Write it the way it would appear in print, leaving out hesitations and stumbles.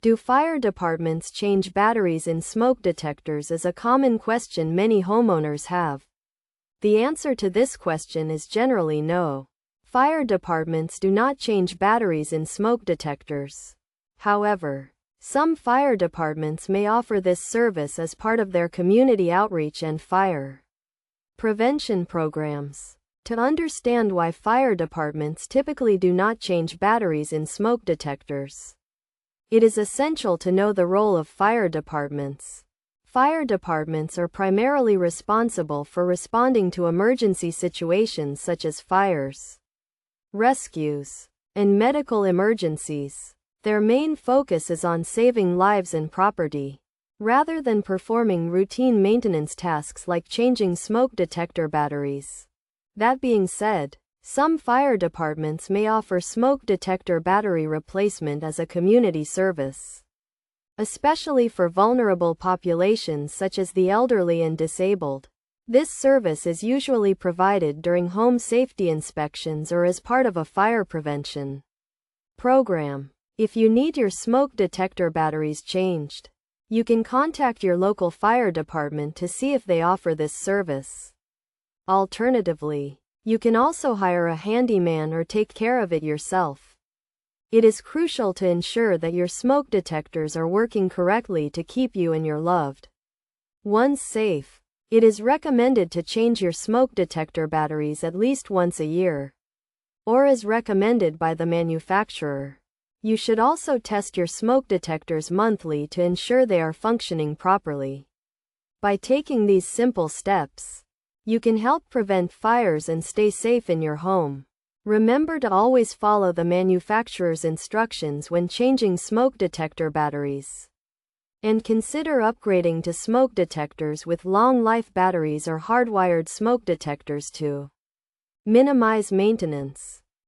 Do fire departments change batteries in smoke detectors is a common question many homeowners have. The answer to this question is generally no. Fire departments do not change batteries in smoke detectors. However, some fire departments may offer this service as part of their community outreach and fire prevention programs. To understand why fire departments typically do not change batteries in smoke detectors, it is essential to know the role of fire departments. Fire departments are primarily responsible for responding to emergency situations such as fires, rescues, and medical emergencies. Their main focus is on saving lives and property, rather than performing routine maintenance tasks like changing smoke detector batteries. That being said, some fire departments may offer smoke detector battery replacement as a community service, especially for vulnerable populations such as the elderly and disabled. This service is usually provided during home safety inspections or as part of a fire prevention program. If you need your smoke detector batteries changed, you can contact your local fire department to see if they offer this service. Alternatively, you can also hire a handyman or take care of it yourself. It is crucial to ensure that your smoke detectors are working correctly to keep you and your loved ones safe. It is recommended to change your smoke detector batteries at least once a year, or as recommended by the manufacturer. You should also test your smoke detectors monthly to ensure they are functioning properly. By taking these simple steps, you can help prevent fires and stay safe in your home. Remember to always follow the manufacturer's instructions when changing smoke detector batteries. And consider upgrading to smoke detectors with long-life batteries or hardwired smoke detectors to minimize maintenance.